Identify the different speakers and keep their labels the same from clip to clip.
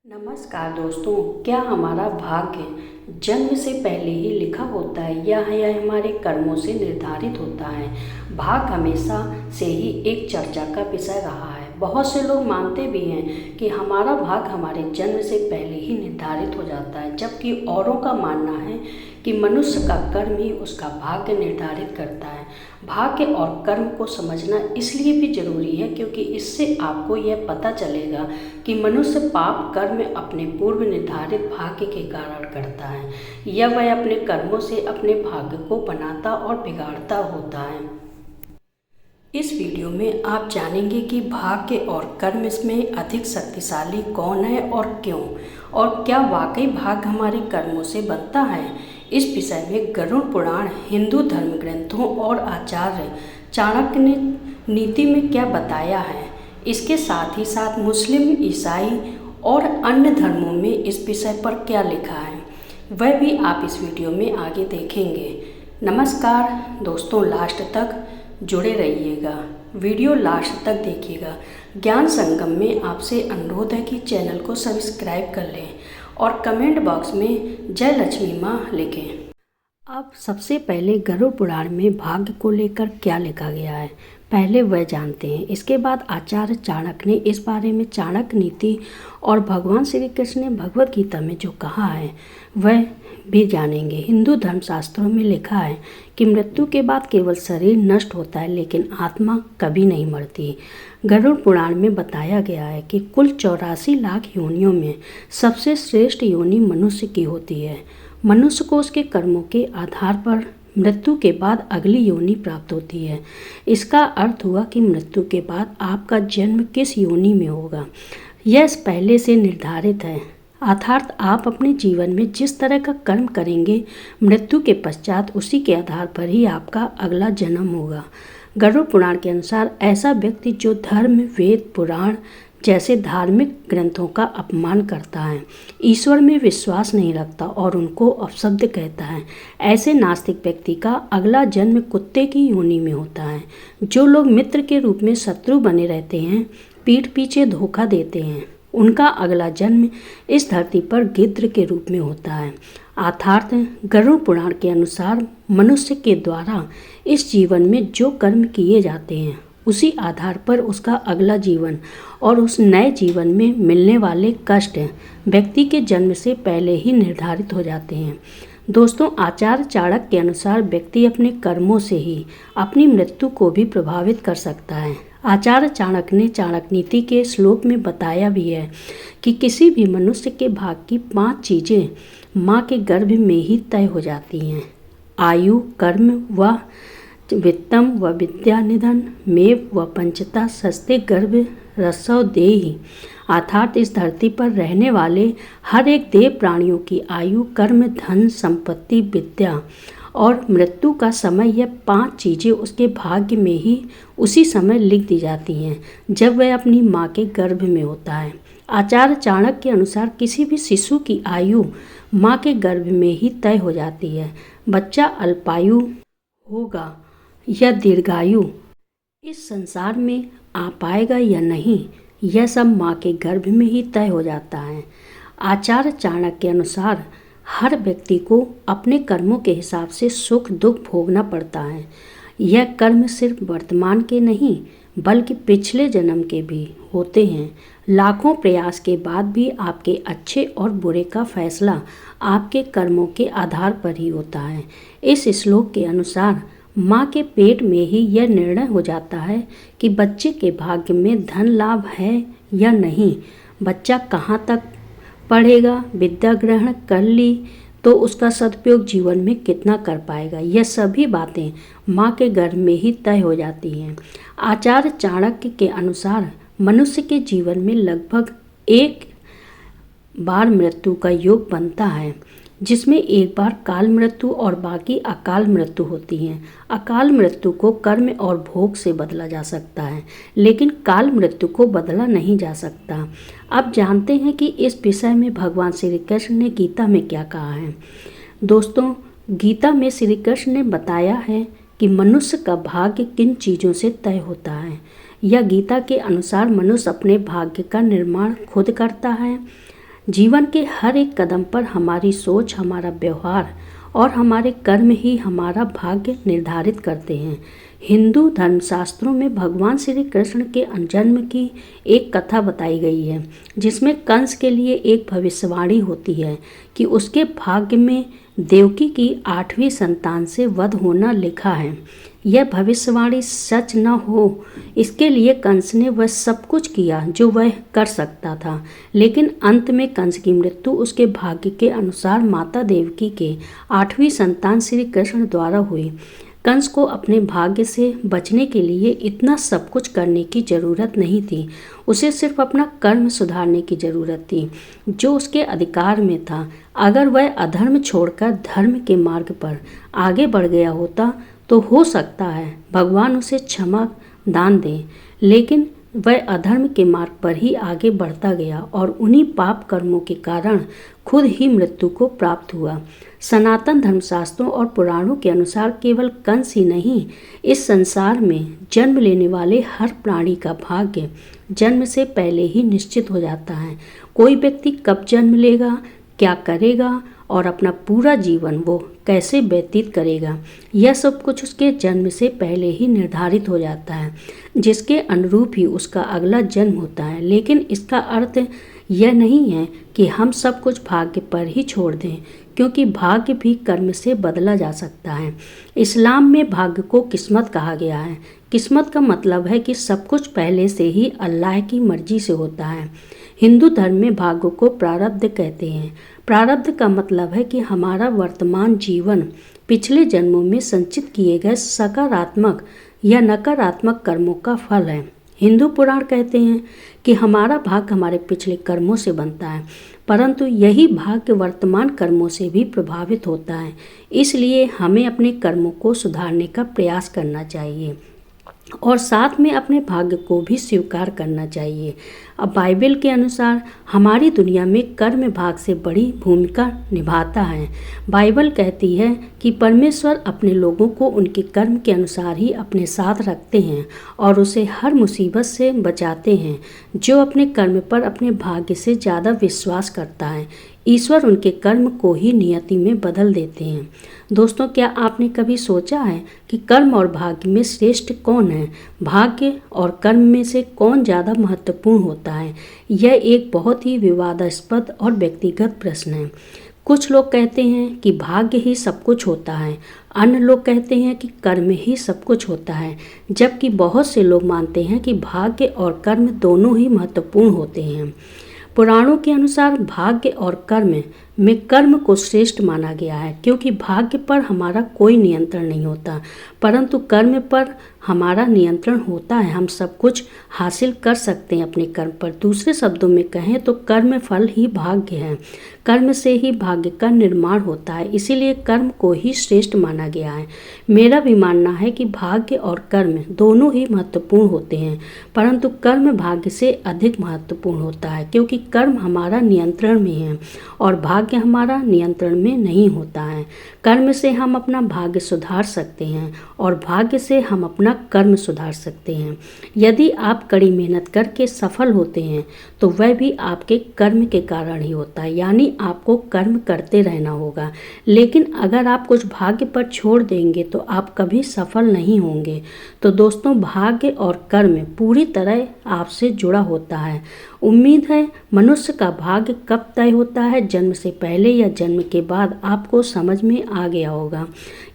Speaker 1: नमस्कार दोस्तों, क्या हमारा भाग्य जन्म से पहले ही लिखा होता है या यह हमारे कर्मों से निर्धारित होता है। भाग्य हमेशा से ही एक चर्चा का विषय रहा है। बहुत से लोग मानते भी हैं कि हमारा भाग्य हमारे जन्म से पहले ही निर्धारित हो जाता है, जबकि औरों का मानना है कि मनुष्य का कर्म ही उसका भाग्य निर्धारित करता है। भाग्य और कर्म को समझना इसलिए भी जरूरी है क्योंकि इससे आपको यह पता चलेगा कि मनुष्य पाप कर्म अपने पूर्व निर्धारित भाग्य के कारण करता है या वह अपने कर्मों से अपने भाग्य को बनाता और बिगाड़ता होता है। इस वीडियो में आप जानेंगे कि भाग्य और कर्म में अधिक शक्तिशाली कौन है और क्यों, और क्या वाकई भाग्य हमारे कर्मों से बनता है। इस विषय में गरुड़ पुराण, हिंदू धर्म ग्रंथों और आचार्य चाणक्य ने नीति में क्या बताया है, इसके साथ ही साथ मुस्लिम, ईसाई और अन्य धर्मों में इस विषय पर क्या लिखा है, वह भी आप इस वीडियो में आगे देखेंगे। नमस्कार दोस्तों, लास्ट तक जुड़े रहिएगा, वीडियो लास्ट तक देखिएगा। ज्ञान संगम में आपसे अनुरोध है कि चैनल को सब्सक्राइब कर लें और कमेंट बॉक्स में जय लक्ष्मी माँ लिखें। अब सबसे पहले गरुड़ पुराण में भाग्य को लेकर क्या लिखा गया है, पहले वह जानते हैं। इसके बाद आचार्य चाणक्य ने इस बारे में चाणक्य नीति और भगवान श्री कृष्ण ने भगवत गीता में जो कहा है वह भी जानेंगे। हिंदू धर्मशास्त्रों में लिखा है कि मृत्यु के बाद केवल शरीर नष्ट होता है, लेकिन आत्मा कभी नहीं मरती। गरुड़ पुराण में बताया गया है कि कुल 84 लाख योनियों में सबसे श्रेष्ठ योनि मनुष्य की होती है। मनुष्य को उसके कर्मों के आधार पर मृत्यु के बाद अगली योनि प्राप्त होती है। इसका अर्थ हुआ कि मृत्यु के बाद आपका जन्म किस योनि में होगा यह पहले से निर्धारित है, अर्थात आप अपने जीवन में जिस तरह का कर्म करेंगे मृत्यु के पश्चात उसी के आधार पर ही आपका अगला जन्म होगा। गरुड़ पुराण के अनुसार ऐसा व्यक्ति जो धर्म, वेद, पुराण जैसे धार्मिक ग्रंथों का अपमान करता है, ईश्वर में विश्वास नहीं रखता और उनको अपशब्द कहता है, ऐसे नास्तिक व्यक्ति का अगला जन्म कुत्ते की योनि में होता है। जो लोग मित्र के रूप में शत्रु बने रहते हैं, पीठ पीछे धोखा देते हैं, उनका अगला जन्म इस धरती पर गिद्ध के रूप में होता है। अर्थात गरुड़ पुराण के अनुसार मनुष्य के द्वारा इस जीवन में जो कर्म किए जाते हैं उसी आधार पर उसका अगला जीवन और उस नए जीवन में मिलने वाले कष्ट व्यक्ति के जन्म से पहले ही निर्धारित हो जाते हैं। दोस्तों, आचार्य चाणक्य के अनुसार व्यक्ति अपने कर्मों से ही अपनी मृत्यु को भी प्रभावित कर सकता है। आचार्य चाणक्य ने चाणक्य नीति के श्लोक में बताया भी है कि किसी भी मनुष्य के भाग्य की 5 चीज़ें माँ के गर्भ में ही तय हो जाती हैं: आयु, कर्म व वित्तम व विद्या निधन, मेव व पंचता सस्ते गर्भ रसव देहि। अर्थात इस धरती पर रहने वाले हर एक देव प्राणियों की आयु, कर्म, धन, संपत्ति, विद्या और मृत्यु का समय, यह 5 चीज़ें उसके भाग्य में ही उसी समय लिख दी जाती हैं जब वह अपनी माँ के गर्भ में होता है। आचार्य चाणक्य के अनुसार किसी भी शिशु की आयु माँ के गर्भ में ही तय हो जाती है। बच्चा अल्पायु होगा या दीर्घायु इस संसार में आ पाएगा या नहीं, यह सब माँ के गर्भ में ही तय हो जाता है। आचार्य चाणक्य के अनुसार हर व्यक्ति को अपने कर्मों के हिसाब से सुख दुख भोगना पड़ता है। यह कर्म सिर्फ वर्तमान के नहीं बल्कि पिछले जन्म के भी होते हैं। लाखों प्रयास के बाद भी आपके अच्छे और बुरे का फैसला आपके कर्मों के आधार पर ही होता है। इस श्लोक के अनुसार माँ के पेट में ही यह निर्णय हो जाता है कि बच्चे के भाग्य में धन लाभ है या नहीं, बच्चा कहाँ तक पढ़ेगा, विद्या ग्रहण कर ली तो उसका सदुपयोग जीवन में कितना कर पाएगा, यह सभी बातें माँ के गर्भ में ही तय हो जाती हैं। आचार्य चाणक्य के अनुसार मनुष्य के जीवन में लगभग एक बार मृत्यु का योग बनता है, जिसमें एक बार काल मृत्यु और बाकी अकाल मृत्यु होती हैं। अकाल मृत्यु को कर्म और भोग से बदला जा सकता है, लेकिन काल मृत्यु को बदला नहीं जा सकता। अब जानते हैं कि इस विषय में भगवान श्री कृष्ण ने गीता में क्या कहा है। दोस्तों, गीता में श्री कृष्ण ने बताया है कि मनुष्य का भाग्य किन चीज़ों से तय होता है। यह गीता के अनुसार मनुष्य अपने भाग्य का निर्माण खुद करता है। जीवन के हर एक कदम पर हमारी सोच, हमारा व्यवहार और हमारे कर्म ही हमारा भाग्य निर्धारित करते हैं। हिंदू धर्मशास्त्रों में भगवान श्री कृष्ण के जन्म की एक कथा बताई गई है, जिसमें कंस के लिए एक भविष्यवाणी होती है कि उसके भाग्य में देवकी की 8वीं संतान से वध होना लिखा है। यह भविष्यवाणी सच न हो, इसके लिए कंस ने वह सब कुछ किया जो वह कर सकता था, लेकिन अंत में कंस की मृत्यु उसके भाग्य के अनुसार माता देवकी के 8वीं संतान श्री कृष्ण द्वारा हुई। कंस को अपने भाग्य से बचने के लिए इतना सब कुछ करने की जरूरत नहीं थी। उसे सिर्फ अपना कर्म सुधारने की जरूरत थी, जो उसके अधिकार में था। अगर वह अधर्म छोड़कर धर्म के मार्ग पर आगे बढ़ गया होता तो हो सकता है भगवान उसे क्षमा दान दे, लेकिन वह अधर्म के मार्ग पर ही आगे बढ़ता गया और उन्हीं पाप कर्मों के कारण खुद ही मृत्यु को प्राप्त हुआ। सनातन धर्मशास्त्रों और पुराणों के अनुसार केवल कंस ही नहीं, इस संसार में जन्म लेने वाले हर प्राणी का भाग्य जन्म से पहले ही निश्चित हो जाता है। कोई व्यक्ति कब जन्म लेगा, क्या करेगा और अपना पूरा जीवन वो कैसे व्यतीत करेगा, यह सब कुछ उसके जन्म से पहले ही निर्धारित हो जाता है, जिसके अनुरूप ही उसका अगला जन्म होता है। लेकिन इसका अर्थ यह नहीं है कि हम सब कुछ भाग्य पर ही छोड़ दें, क्योंकि भाग्य भी कर्म से बदला जा सकता है। इस्लाम में भाग्य को किस्मत कहा गया है। किस्मत का मतलब है कि सब कुछ पहले से ही अल्लाह की मर्जी से होता है। हिंदू धर्म में भाग्य को प्रारब्ध कहते हैं। प्रारब्ध का मतलब है कि हमारा वर्तमान जीवन पिछले जन्मों में संचित किए गए सकारात्मक या नकारात्मक कर्मों का फल है। हिंदू पुराण कहते हैं कि हमारा भाग्य हमारे पिछले कर्मों से बनता है, परंतु यही भाग्य वर्तमान कर्मों से भी प्रभावित होता है। इसलिए हमें अपने कर्मों को सुधारने का प्रयास करना चाहिए और साथ में अपने भाग्य को भी स्वीकार करना चाहिए। अब बाइबल के अनुसार हमारी दुनिया में कर्म भाग से बड़ी भूमिका निभाता है। बाइबल कहती है कि परमेश्वर अपने लोगों को उनके कर्म के अनुसार ही अपने साथ रखते हैं और उसे हर मुसीबत से बचाते हैं। जो अपने कर्म पर अपने भाग्य से ज़्यादा विश्वास करता है, ईश्वर उनके कर्म को ही नियति में बदल देते हैं। दोस्तों, क्या आपने कभी सोचा है कि कर्म और भाग्य में श्रेष्ठ कौन है? भाग्य और कर्म में से कौन ज़्यादा महत्वपूर्ण होता है? यह एक बहुत ही विवादास्पद और व्यक्तिगत प्रश्न है। कुछ लोग कहते हैं कि भाग्य ही सब कुछ होता है, अन्य लोग कहते हैं कि कर्म ही सब कुछ होता है, जबकि बहुत से लोग मानते हैं कि भाग्य और कर्म दोनों ही महत्वपूर्ण होते हैं। पुराणों के अनुसार भाग्य और कर्म में कर्म को श्रेष्ठ माना गया है, क्योंकि भाग्य पर हमारा कोई नियंत्रण नहीं होता, परंतु कर्म पर हमारा नियंत्रण होता है। हम सब कुछ हासिल कर सकते हैं अपने कर्म पर। दूसरे शब्दों में कहें तो कर्म फल ही भाग्य है। कर्म से ही भाग्य का निर्माण होता है, इसीलिए कर्म को ही श्रेष्ठ माना गया है। मेरा भी मानना है कि भाग्य और कर्म दोनों ही महत्वपूर्ण होते हैं, परंतु कर्म भाग्य से अधिक महत्वपूर्ण होता है, क्योंकि कर्म हमारा नियंत्रण में है और भाग्य हमारा नियंत्रण में नहीं होता है। कर्म से हम अपना भाग्य सुधार सकते हैं और भाग्य से हम अपना कर्म सुधार सकते हैं। यदि आप कड़ी मेहनत करके सफल होते हैं तो वह भी आपके कर्म के कारण ही होता है, यानी आपको कर्म करते रहना होगा। लेकिन अगर आप कुछ भाग्य पर छोड़ देंगे तो आप कभी सफल नहीं होंगे। तो दोस्तों, भाग्य और कर्म पूरी तरह आपसे जुड़ा होता है। उम्मीद है मनुष्य का भाग्य कब तय होता है, जन्म से पहले या जन्म के बाद, आपको समझ में आ गया होगा।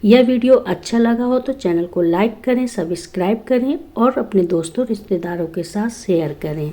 Speaker 1: यह वीडियो अच्छा लगा हो तो चैनल को लाइक करें, सब्सक्राइब करें और अपने दोस्तों रिश्तेदारों के साथ शेयर करें।